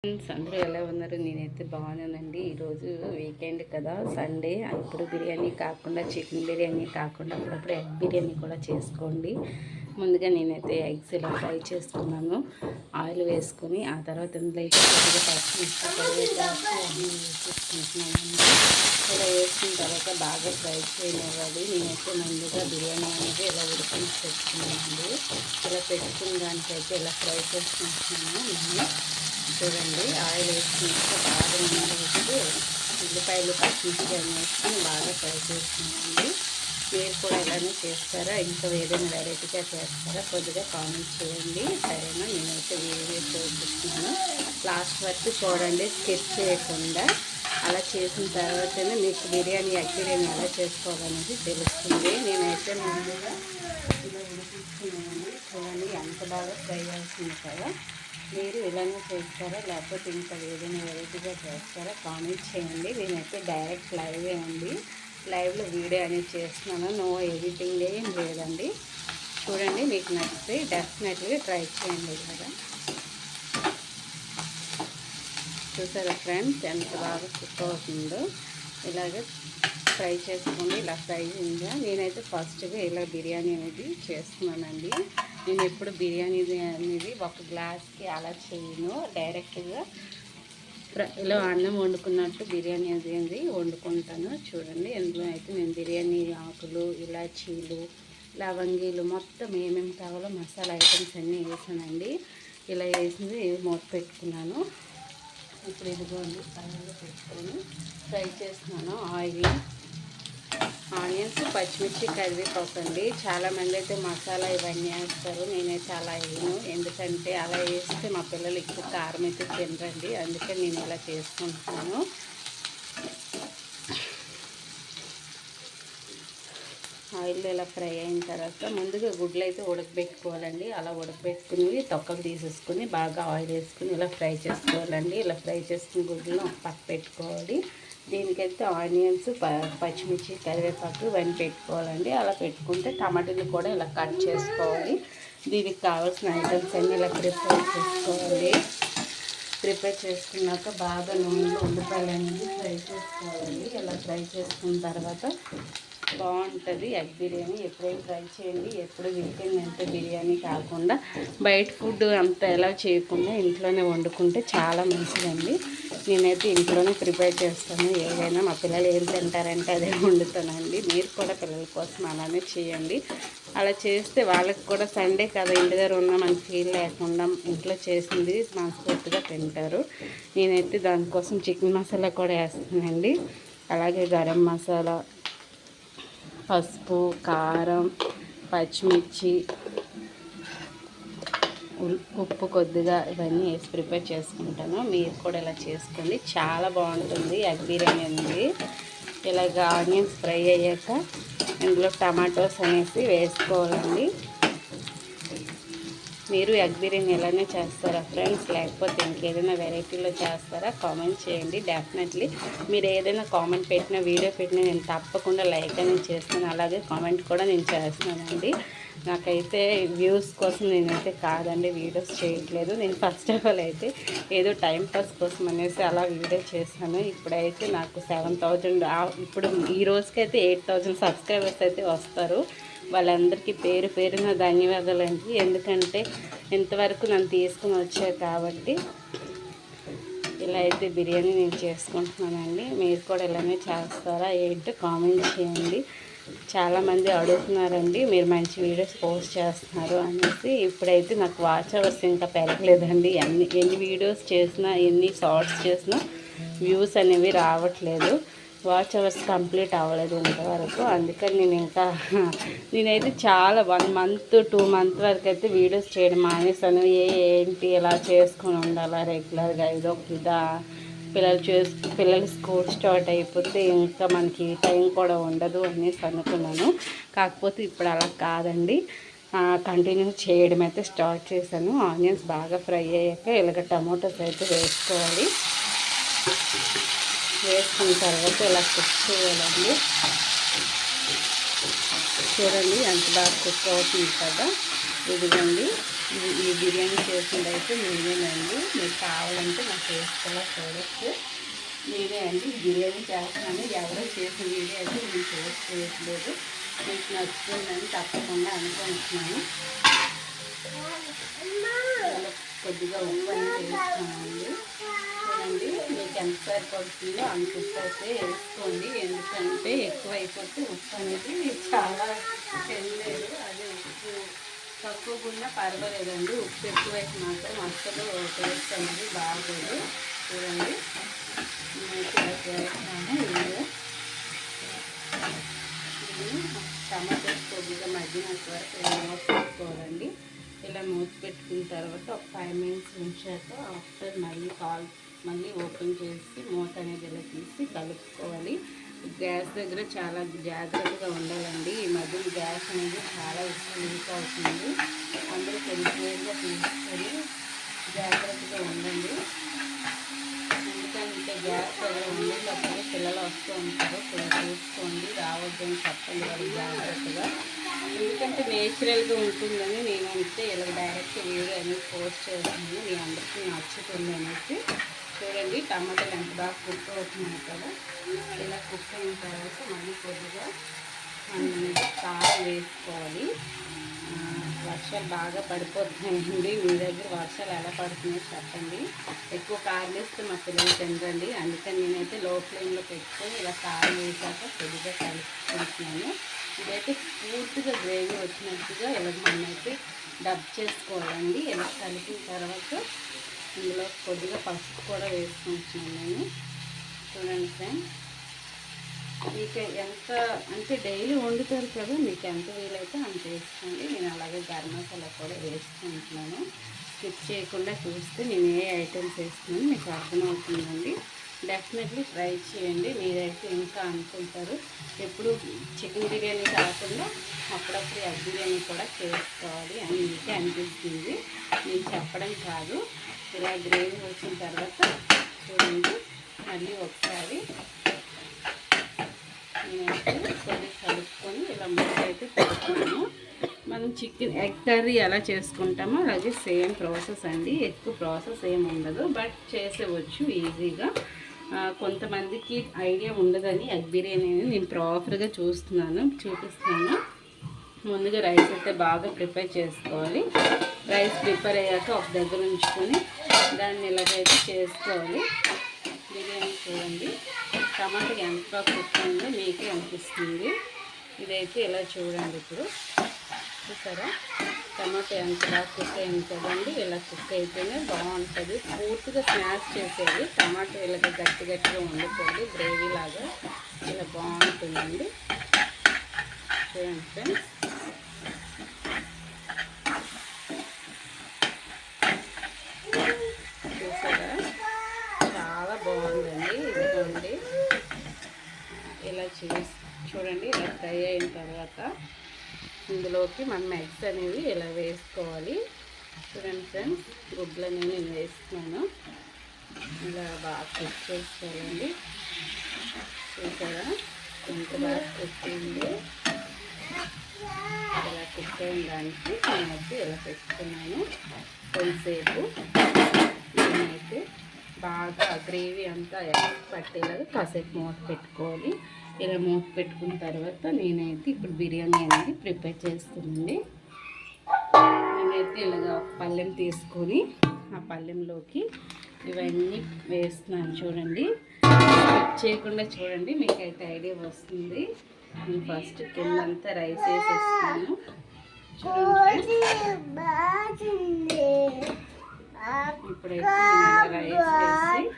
Friends అందరూ ఎలా ఉన్నారు? నేనైతే బాగున్నానండి. ఈరోజు వీకెండ్ కదా, సండే. ఇప్పుడు బిర్యానీ కాకుండా, చికెన్ బిర్యానీ కాకుండా అప్పుడప్పుడు ఎగ్ బిర్యానీ కూడా చేసుకోండి. ముందుగా నేనైతే ఎగ్స్ ఇలా ఫ్రై చేసుకున్నాను, ఆయిల్ వేసుకొని. ఆ తర్వాత ఇందులో కొద్దిగా పచ్చిమిర్చి వేసుకుంటున్నానండి. ఇలా వేసుకున్న తర్వాత బాగా ఫ్రై చేయనివ్వాలి. నేనైతే ముందుగా బిర్యానీ అనేది ఇలా ఉడికించి పెట్టుకున్నానండి. ఇలా పెట్టుకున్న దానికైతే ఇలా ఫ్రై చేసుకుంటున్నాను నేను. చూడండి, ఆయిల్ వేసుకున్నాక బాగా నూనె వేసి ఉల్లిపాయలు పచ్చిమిర్చి అన్నీ వేసుకొని బాగా ఫ్రై చేసుకున్నామండి. మీరు కూడా ఇలానే చేస్తారా? ఇంకా ఏదైనా వెరైటీగా చేస్తారా? కొద్దిగా కామెంట్ చేయండి, సరేనా? నేనైతే వీడియో చూపిస్తున్నాను, లాస్ట్ వరకు చూడండి, స్కిప్ చేయకుండా. అలా చేసిన తర్వాతనే మీకు బిర్యానీ, ఎగ్ బిర్యానీ ఎలా చేసుకోవాలనేది తెలుస్తుంది. నేనైతే ముందుగా ఇలా ఉడికిస్తున్నానండి. చూడండి ఎంత బాగా ఫ్రై అవుతుంది కదా. మీరు ఇలానే చేస్తారా, లేకపోతే ఇంకా ఏదైనా వెరైటీగా చేస్తారా? కామెంట్ చేయండి. నేనైతే డైరెక్ట్ లైవే అండి, లైవ్లో వీడియో అనేది చేస్తున్నాను. నో ఎడిటింగ్ ఏం లేదండి. చూడండి, మీకు నచ్చితే డెఫినెట్లీ ట్రై చేయండి కదా. చూసారా ఫ్రెండ్స్, ఎంత బాగా కుక్ అవుతుందో. ఇలాగే ఫ్రై చేసుకోండి. ఇలా ఫ్రై ఉందా, నేనైతే ఫస్ట్గా ఇలా బిర్యానీ అనేది చేస్తున్నానండి. నేను ఎప్పుడు బిర్యానీ అనేది ఒక గ్లాస్కి అలా చేయను, డైరెక్ట్గా ఇలా అన్నం వండుకున్నట్టు బిర్యానీ అనేది వండుకుంటాను. చూడండి, ఎందులో అయితే నేను బిర్యానీ ఆకులు, ఇలాచీలు, లవంగీలు మొత్తం ఏమేమి కావాలో మసాలా ఐటమ్స్ అన్నీ వేసానండి. ఇలా వేసింది మూత పెట్టుకున్నాను. ఇప్పుడు ఇదిగోండి, పైన పెట్టుకొని ఫ్రై చేస్తున్నాను. ఆనియన్స్, పచ్చిమిర్చి, కరివేపాకు అండి. చాలామంది అయితే మసాలా ఇవన్నీ వేస్తారు, నేనైతే అలా వేయను. ఎందుకంటే అలా వేస్తే మా పిల్లలు ఎక్కువ కారం అయితే తినరండి, అందుకని నేను ఇలా చేసుకుంటున్నాను. ఆయిల్ ఇలా ఫ్రై అయిన తర్వాత ముందుగా గుడ్లు అయితే ఉడకబెట్టుకోవాలండి. అలా ఉడకబెట్టుకుని తొక్కలు తీసేసుకుని బాగా ఆయిల్ వేసుకుని ఇలా ఫ్రై చేసుకోవాలండి. ఇలా ఫ్రై చేసుకుని గుడ్లను పక్క పెట్టుకోవాలి. దీనికైతే ఆనియన్స్, పచ్చిమిర్చి, కరివేపాకు ఇవన్నీ పెట్టుకోవాలండి. అలా పెట్టుకుంటే టమాటాలు కూడా ఇలా కట్ చేసుకోవాలి. దీనికి కావాల్సిన ఐటమ్స్ అన్నీ ఇలా ప్రిపేర్ చేసుకోవాలి. ప్రిపేర్ చేసుకున్నాక బాగా నూనెలో ఉల్లిపాయలు అనేది ఫ్రై చేసుకోవాలండి. ఇలా ఫ్రై చేసుకున్న తర్వాత బాగుంటుంది ఎగ్ బిర్యానీ. ఎప్పుడైనా ట్రై చేయండి. ఎప్పుడు వీకెండ్ అంటే బిర్యానీ కాకుండా బయట ఫుడ్ అంత ఎలా చేయకుండా ఇంట్లోనే వండుకుంటే చాలా మంచిదండి. నేనైతే ఇంట్లోనే ప్రిపేర్ చేస్తాను. ఏదైనా మా పిల్లలు ఏం తింటారంటే అదే వండుతానండి. మీరు కూడా పిల్లల కోసం అలానే చేయండి. అలా చేస్తే వాళ్ళకి కూడా సండే కదా, ఇంటి దగ్గర ఉన్నామని ఫీల్ లేకుండా ఇంట్లో చేసింది మనస్ఫూర్తిగా తింటారు. నేనైతే దానికోసం చికెన్ మసాలా కూడా వేస్తానండి. అలాగే గరం మసాలా, పసుపు, కారం, పచ్చిమిర్చి, ఉప్పు కొద్దిగా ఇవన్నీ వేసి ప్రిపేర్ చేసుకుంటాను. మీరు కూడా ఇలా చేసుకోండి, చాలా బాగుంటుంది ఎగ్ బిర్యానీ అనేది. ఇలాగ ఆనియన్స్ ఫ్రై అయ్యాక ఇందులో టమాటోస్ అనేసి వేసుకోవాలండి. మీరు ఎగ్ బిర్యానీ ఇలానే చేస్తారా ఫ్రెండ్స్, లేకపోతే ఇంకేదైనా వెరైటీలో చేస్తారా? కామెంట్ చేయండి. డెఫినెట్లీ మీరు ఏదైనా కామెంట్ పెట్టినా, వీడియో పెట్టినా నేను తప్పకుండా లైక్ అనేది చేస్తాను. అలాగే కామెంట్ కూడా నేను చేస్తున్నానండి. నాకైతే వ్యూస్ కోసం నేనైతే కాదండి వీడియోస్ చేయట్లేదు. నేను ఫస్ట్ ఆఫ్ ఆల్ అయితే ఏదో టైంపాస్ కోసం అనేసి అలా వీడియో చేశాను. ఇప్పుడైతే నాకు 7,000, ఇప్పుడు ఈ రోజుకైతే 8,000 సబ్స్క్రైబర్స్ అయితే వస్తారు. వాళ్ళందరికీ పేరు పేరున ధన్యవాదాలు అండి. ఎందుకంటే ఇంతవరకు నన్ను తీసుకుని వచ్చారు కాబట్టి. ఇలా అయితే బిర్యానీ నేను చేసుకుంటున్నానండి. మీరు కూడా ఇలానే చేస్తారా ఏంటో కామెంట్ చేయండి. చాలామంది అడుగుతున్నారండి, మీరు మంచి వీడియోస్ పోస్ట్ చేస్తున్నారు అనేసి. ఇప్పుడైతే నాకు వాచ్ అవర్స్ ఇంకా పెరగలేదండి. ఎన్ని వీడియోస్ చేసినా, ఎన్ని షార్ట్స్ చేసినా వ్యూస్ అనేవి రావట్లేదు. వాచ్ అవర్స్ కంప్లీట్ అవ్వలేదు ఇంతవరకు. అందుకని నేనైతే చాలా 1 మంత్ 2 మంత్ వరకు అయితే వీడియోస్ చేయడం మానేసాను. ఏంటి ఇలా చేసుకొని ఉండాలా రెగ్యులర్గా, ఏదో ఇదా పిల్లలు స్కూల్ స్టార్ట్ అయిపోతే ఇంకా మనకి టైం కూడా ఉండదు అనేసి అనుకున్నాను. కాకపోతే ఇప్పుడు అలా కాదండి, కంటిన్యూ చేయడం అయితే స్టార్ట్ చేశాను. ఆనియన్స్ బాగా ఫ్రై అయ్యాక ఇలాగ టమాటోస్ అయితే వేసుకోవాలి. వేసుకున్న తర్వాత ఇలా కుక్ చేయాలండి. చూడండి ఎంత బాగా కుక్ అవుతుంది కదా. ఇదిగోండి ఈ బిర్యానీ చేసింది అయితే నేనేనండి. మీకు కావాలంటే నా ఫేస్ కూడా చూడొచ్చు. నేనే అండి బిర్యానీ చేస్తున్నాను. ఎవరో చేసిన వీడియో అయితే నేను పోస్ట్ చేయట్లేదు. మీకు నచ్చుతుందని తప్పకుండా అనుకుంటున్నాను. కొద్దిగా ఉప్పు అనేది వేస్తామండి. చూడండి మీకు ఎంత సరిపడుతుందో అంత ఉప్పు అయితే వేసుకోండి. ఎందుకంటే ఎక్కువ అయిపోతే ఉప్పు అనేది చాలా తెలియలేదు. అదే ఉప్పు తక్కువకుండా పర్వాలేదండి. ఉప్పు ఎక్కువైతే మాత్రం అస్సలు టేస్ట్ అనేది బాగోదు. చూడండి నేనైతే ఇలా చేస్తాను. టమాటోస్ కొద్దిగా మగ్గినంత వరకు ఇలా మూత పెట్టుకోవాలండి. ఇలా మూత పెట్టుకున్న తర్వాత ఒక 5 మినిట్స్ ఉంచాక ఆఫ్టర్ మళ్ళీ ఓపెన్ చేసి మూత అనేది ఇలా తీసి కలుపుకోవాలి. గ్యాస్ దగ్గర చాలా జాగ్రత్తగా ఉండాలండి. ఈ మధ్యన గ్యాస్ అనేది చాలా లీక్ అవుతుంది. అందరూ కొంచెం వేరుగా తీసుకొని జాగ్రత్తగా ఉండండి. ఎందుకంటే గ్యాస్ దగ్గర ఉండేటప్పుడు పిల్లలు వస్తూ ఉంటారు. కొంచెం చూసుకోండి, రావద్దని చెప్పండి వాళ్ళు జాగ్రత్తగా. ఎందుకంటే నేచురల్గా ఉంటుందని నేనంటే ఇలా డైరెక్ట్ వీడియో అనేది పోస్ట్ చేస్తున్నాను. మీ అందరికీ నచ్చుతుంది అనేసి. చూడండి టమాటాలు ఎంత బాగా కుక్ అవుతున్నాయి కదా. ఇలా కుక్ అయిన తర్వాత మళ్ళీ కొద్దిగా కారం వేసుకోవాలి. వర్షాలు బాగా పడిపోతున్నాయండి. మీ దగ్గర వర్షాలు ఎలా పడుతున్నాయో చెప్పండి. ఎక్కువ కారం వేస్తే మా పిల్లలు తినరండి. అందుకని నేనైతే లో ఫ్లేమ్లో పెట్టుకొని ఇలా కారం వేసాక కొద్దిగా కలుపుకుంటున్నాను. ఇదైతే పూర్తిగా గ్రేవీ వచ్చినట్టుగా ఇలా మనమైతే డబ్ చేసుకోవాలండి. ఇలా కలిపిన తర్వాత ఇందులో కొద్దిగా పసుపు కూడా వేసుకుంటున్నాను నేను. చూడండి ఫ్రెండ్స్, మీకు ఎంత అంటే డైలీ వండుతారు కదా, మీకు ఎంత వీలైతే అంత వేసుకోండి. నేను అలాగే గరం మసాలా కూడా వేసుకుంటున్నాను. స్కిప్ చేయకుండా చూస్తే నేను ఏ ఐటమ్స్ వేస్తున్నాను మీకు అర్థమవుతుందండి. డెఫినెట్లీ ట్రై చేయండి. మీరైతే ఇంకా అనుకుంటారు ఎప్పుడు చికెన్ బిర్యానీ కాకుండా అప్పుడప్పుడు ఎగ్ బిర్యానీ కూడా చేసుకోవాలి అని మీకే అనిపిస్తుంది. నేను చెప్పడం కాదు. ఇలా గ్రేవీ వచ్చిన తర్వాత చూడండి మళ్ళీ ఒకసారి నేనైతే కొద్దిగా కలుపుకొని ఇలా మూత అయితే పెట్టుకున్నాను. మనం చికెన్ ఎగ్ కర్రీ ఎలా చేసుకుంటామో అలాగే సేమ్ ప్రాసెస్ అండి. ఎక్కువ ప్రాసెస్ ఏమి ఉండదు, బట్ చేసేవచ్చు ఈజీగా. కొంతమందికి ఐడియా ఉండదని ఎగ్ బిర్యానీని నేను ప్రాపర్గా చూపిస్తున్నాను. ముందుగా రైస్ అయితే బాగా ప్రిపేర్ చేసుకోవాలి. రైస్ ప్రిపేర్ అయ్యాక ఒక దగ్గర ఉంచుకొని దాన్ని ఇలాగైతే చేసుకోవాలి. బిర్యానీ చూడండి టమాటా ఎంత బాగా కుక్ అయిందో మీకే అనిపిస్తుంది. ఇదైతే ఇలా చూడండి. ఇప్పుడు చూసారా టమాటా ఎంత బాగా కుక్ అయింది కదండి. ఇలా కుక్ అయితేనే బాగుంటుంది. పూర్తిగా స్మాష్ చేసేది. టమాటా ఇలాగ గట్టిగా వండుకోండి. గ్రేవీ లాగా ఇలా బాగుంటుందండి. చూడండి ఫ్రెండ్స్, చూసారా చాలా బాగుందండి. ఇదిగోండి ఇలా చూడండి. ఇలా ఫ్రై అయిన తర్వాత ఇందులోకి మనం ఎగ్స్ అనేవి ఇలా వేసుకోవాలి. చూడండి ఫ్రెండ్స్, గుడ్లు అనేవి నేను వేస్తున్నాను. ఇలా బాగా కుక్ చేసుకోవాలండి. చూసారా ఎంత బాగా కుక్ అయింది. ఇలా కుక్ అయిన దానికి నేనైతే ఇలా పెట్టుకున్నాను. కొంతసేపు నేనైతే బాగా గ్రేవీ అంతా పట్టేలాగా కాసేపు మూత పెట్టుకోవాలి. ఇలా మూత పెట్టుకున్న తర్వాత నేనైతే ఇప్పుడు బిర్యానీ అనేది ప్రిపేర్ చేస్తున్నానండి. నేనైతే ఇలాగ ఒక పళ్ళెం తీసుకొని ఆ పళ్ళెంలోకి ఇవన్నీ వేస్తున్నాను. చూడండి స్కిప్ చేయకుండా చూడండి, మీకైతే ఐడియా వస్తుంది. నేను ఫస్ట్ కిందంతా రైస్ వేసేస్తున్నాను. చూడండి ఇప్పుడైతే రైస్ వేసి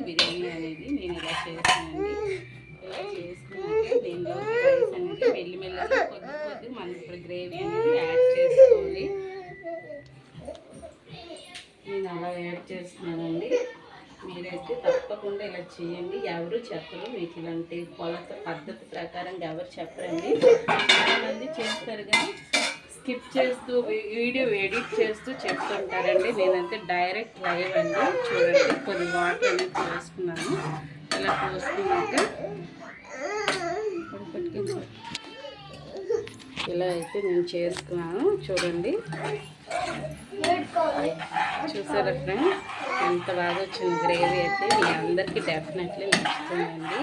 బిర్యానీ అనేది నేను ఇలా చేస్తానండి. ఇలా చేసుకున్నాక దీనిలో రైస్ అనేది మెల్లిమెల్లిగా కొద్ది మనం ఇప్పుడు గ్రేవీ అనేది యాడ్ చేసుకోవాలి. నేను అలా యాడ్ చేస్తున్నానండి. మీరైతే తప్పకుండా ఇలా చేయండి. ఎవరు చెప్పరు మీకు ఇలాంటి కొలత పద్ధతి ప్రకారం ఎవరు చెప్పరండి. చాలామంది చేస్తారు కానీ స్కిప్ చేస్తూ వీడియో ఎడిట్ చేస్తూ చెప్తుంటారండి. నేనైతే డైరెక్ట్ లైవ్ అండి. చూడండి కొన్ని వాటర్ అనేది పోసుకున్నాను. ఇలా పోసుకున్నాక ఇలా అయితే నేను చేసుకున్నాను చూడండి. చూసారా ఫ్రెండ్స్ ఎంత బాగా వచ్చింది గ్రేవీ అయితే. మీ అందరికీ డెఫినెట్లీ నచ్చుతుందండి.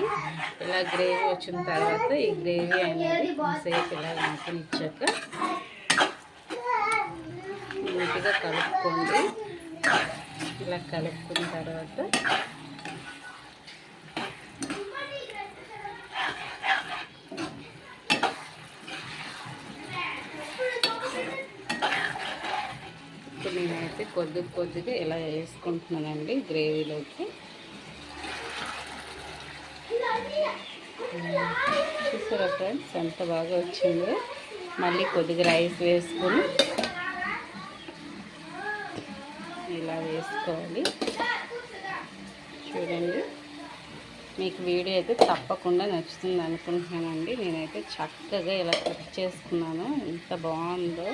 ఇలా గ్రేవీ వచ్చిన తర్వాత ఈ గ్రేవీ అనేది కొంతసేపు ఇలా మగ్గనిచ్చాక నీట్గా కలుపుకోండి. ఇలా కలుపుకున్న తర్వాత ఇప్పుడు నేనైతే కొద్దిగా ఇలా వేసుకుంటున్నానండి గ్రేవీలోకి. చూసారా ఫ్రెండ్స్ ఎంత బాగా వచ్చిందో. మళ్ళీ కొద్దిగా రైస్ వేసుకొని ఇలా వేసుకోవాలి. చూడండి మీకు వీడియో అయితే తప్పకుండా నచ్చుతుంది అనుకుంటున్నానండి. నేనైతే చక్కగా ఇలా కుక్ చేసుకున్నాను. ఎంత బాగుందో.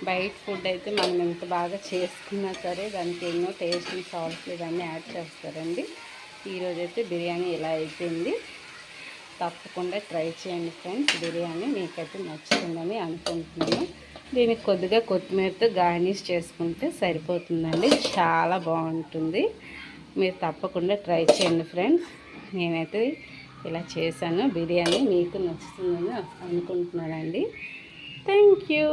బయట ఫుడ్ అయితే మనం ఎంత బాగా చేసుకున్నా సరే దానికి ఎన్నో టేస్ట్ సాల్ట్ ఇవన్నీ యాడ్ చేస్తారండి. ఈరోజైతే బిర్యానీ ఇలా అయిపోయింది. తప్పకుండా ట్రై చేయండి ఫ్రెండ్స్. బిర్యానీ మీకైతే నచ్చుతుందని అనుకుంటున్నాను. దీనికి కొద్దిగా కొత్తిమీరతో గార్నిష్ చేసుకుంటే సరిపోతుందండి. చాలా బాగుంటుంది. మీరు తప్పకుండా ట్రై చేయండి ఫ్రెండ్స్. నేనైతే ఇలా చేశాను. బిర్యానీ మీకు నచ్చుతుందని అనుకుంటున్నానండి. Thank you.